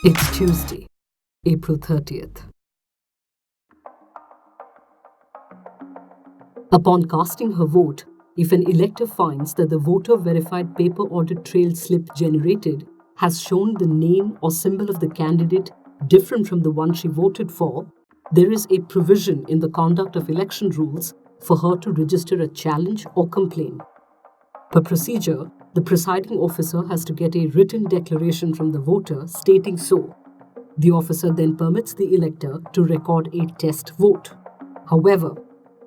It's Tuesday, April 30th. Upon casting her vote, if an elector finds that the voter-verified paper audit trail slip generated has shown the name or symbol of the candidate different from the one she voted for, there is a provision in the conduct of election rules for her to register a challenge or complaint. Per procedure, the presiding officer has to get a written declaration from the voter stating so. The officer then permits the elector to record a test vote. However,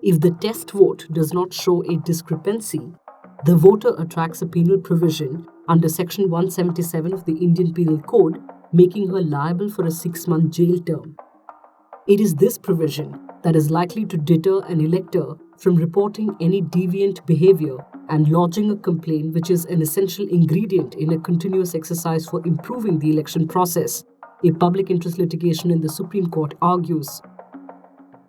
if the test vote does not show a discrepancy, the voter attracts a penal provision under Section 177 of the Indian Penal Code, making her liable for a 6-month jail term. It is this provision that is likely to deter an elector from reporting any deviant behavior and lodging a complaint, which is an essential ingredient in a continuous exercise for improving the election process, a public interest litigation in the Supreme Court argues.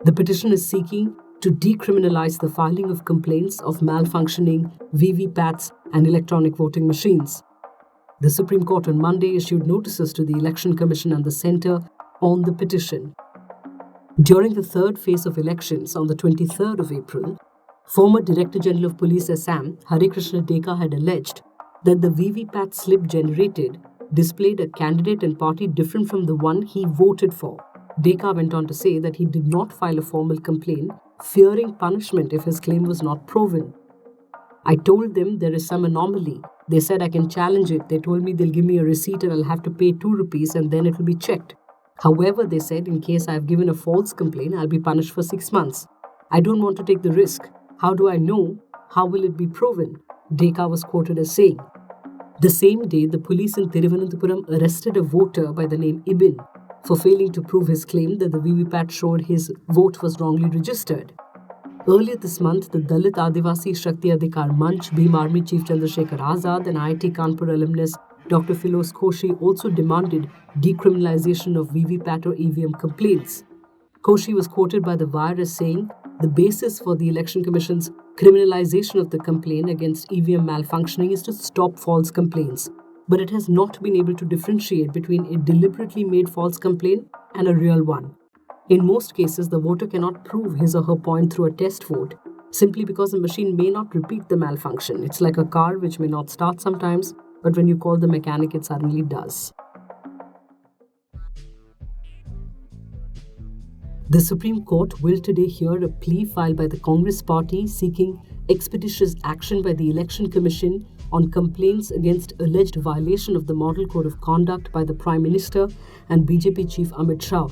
The petition is seeking to decriminalise the filing of complaints of malfunctioning VVPATs and electronic voting machines. The Supreme Court on Monday issued notices to the Election Commission and the Centre on the petition. During the third phase of elections on the 23rd of April, former Director General of Police Assam, Harikrishna Deka, had alleged that the VVPAT slip generated displayed a candidate and party different from the one he voted for. Deka went on to say that he did not file a formal complaint, fearing punishment if his claim was not proven. I told them there is some anomaly. They said I can challenge it. They told me they'll give me a receipt and I'll have to pay 2 rupees and then it will be checked. However, they said in case I have given a false complaint, I'll be punished for 6 months. I don't want to take the risk. How do I know? How will it be proven? Deka was quoted as saying. The same day, the police in Thiruvananthapuram arrested a voter by the name Ibn for failing to prove his claim that the VVPAT showed his vote was wrongly registered. Earlier this month, the Dalit Adivasi Shakti Adhikar Manch, Bhim Army Chief Chandrasekhar Azad and IIT Kanpur alumnus Dr. Firoz Koshi also demanded decriminalisation of VVPAT or EVM complaints. Koshi was quoted by the Wire as saying, the basis for the Election Commission's criminalisation of the complaint against EVM malfunctioning is to stop false complaints, but it has not been able to differentiate between a deliberately made false complaint and a real one. In most cases, the voter cannot prove his or her point through a test vote, simply because the machine may not repeat the malfunction. It's like a car which may not start sometimes, but when you call the mechanic, it suddenly does. The Supreme Court will today hear a plea filed by the Congress party seeking expeditious action by the Election Commission on complaints against alleged violation of the Model Code of Conduct by the Prime Minister and BJP Chief Amit Shah.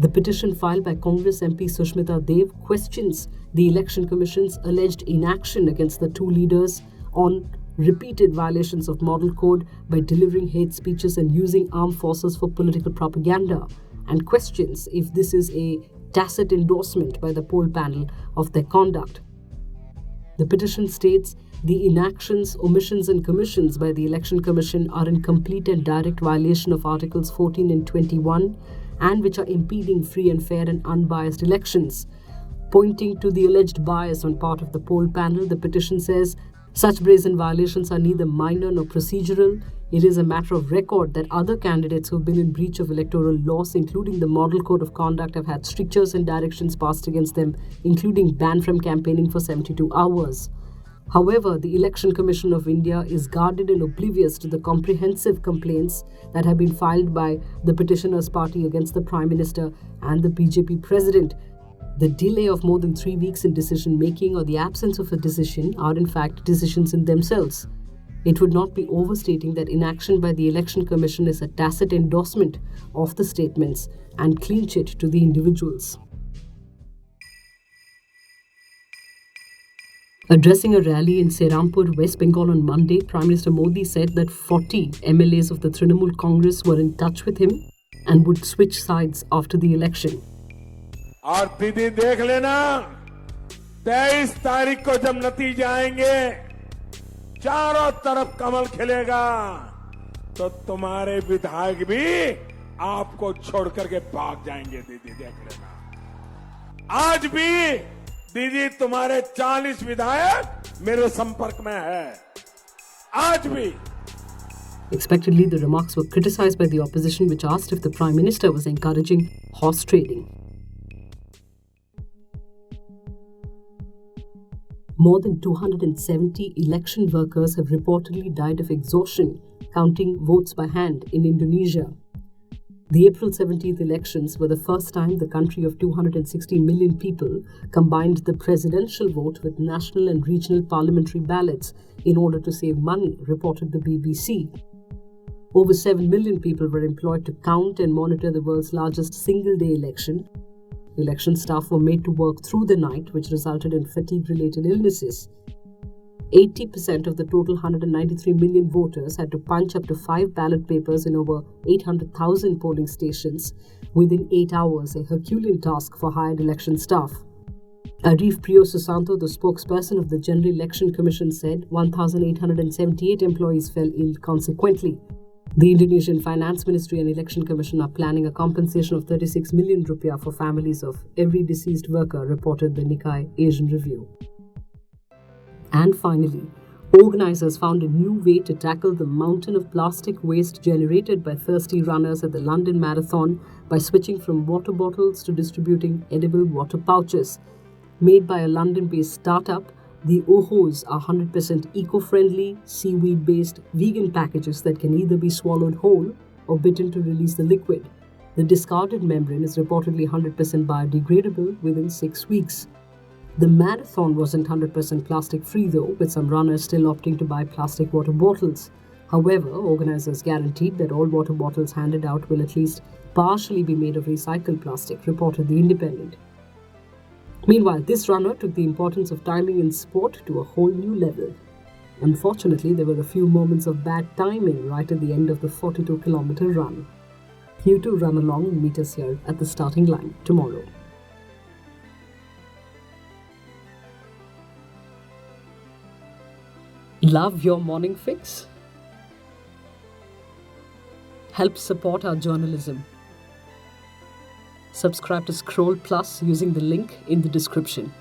The petition filed by Congress MP Smitha Dev questions the Election Commission's alleged inaction against the two leaders on repeated violations of Model Code by delivering hate speeches and using armed forces for political propaganda, and questions if this is a tacit endorsement by the poll panel of their conduct. The petition states the inactions, omissions and commissions by the Election Commission are in complete and direct violation of Articles 14 and 21 and which are impeding free and fair and unbiased elections. Pointing to the alleged bias on part of the poll panel, the petition says such brazen violations are neither minor nor procedural. It is a matter of record that other candidates who have been in breach of electoral laws, including the Model Code of Conduct, have had strictures and directions passed against them, including ban from campaigning for 72 hours. However, the Election Commission of India is guarded and oblivious to the comprehensive complaints that have been filed by the petitioner's party against the Prime Minister and the BJP President. The delay of more than 3 weeks in decision-making or the absence of a decision are in fact decisions in themselves. It would not be overstating that inaction by the Election Commission is a tacit endorsement of the statements and clean chit to the individuals. Addressing a rally in Serampur, West Bengal on Monday, Prime Minister Modi said that 40 MLAs of the Trinamool Congress were in touch with him and would switch sides after the election. और दीदी देख लेना 23 तारीख को जब नतीजे आएंगे चारों तरफ कमल खिलेगा तो तुम्हारे विधायक भी आपको छोड़ करके भाग जाएंगे। दीदी देख लेना आज भी दीदी तुम्हारे 40 विधायक मेरे संपर्क में है। आज भी Expectedly, the remarks were criticized by the opposition, which asked if the Prime Minister was encouraging horse trading. More than 270 election workers have reportedly died of exhaustion counting votes by hand in Indonesia. The April 17th elections were the first time the country of 260 million people combined the presidential vote with national and regional parliamentary ballots in order to save money, reported the BBC. Over 7 million people were employed to count and monitor the world's largest single-day election. Election staff were made to work through the night, which resulted in fatigue-related illnesses. 80% of the total 193 million voters had to punch up to 5 ballot papers in over 800,000 polling stations within 8 hours, a Herculean task for hired election staff. Arif Priyo Susanto, the spokesperson of the General Election Commission, said 1,878 employees fell ill consequently. The Indonesian Finance Ministry and Election Commission are planning a compensation of 36 million rupiah for families of every deceased worker, reported the Nikkei Asian Review. And finally, organizers found a new way to tackle the mountain of plastic waste generated by thirsty runners at the London Marathon by switching from water bottles to distributing edible water pouches. Made by a London-based startup, the Ohos are 100% eco-friendly, seaweed-based vegan packages that can either be swallowed whole or bitten to release the liquid. The discarded membrane is reportedly 100% biodegradable within 6 weeks. The marathon wasn't 100% plastic-free though, with some runners still opting to buy plastic water bottles. However, organizers guaranteed that all water bottles handed out will at least partially be made of recycled plastic, reported The Independent. Meanwhile, this runner took the importance of timing in sport to a whole new level. Unfortunately, there were a few moments of bad timing right at the end of the 42-kilometer run. You too run along and meet us here at the starting line tomorrow. Love your morning fix? Help support our journalism. Subscribe to Scroll Plus using the link in the description.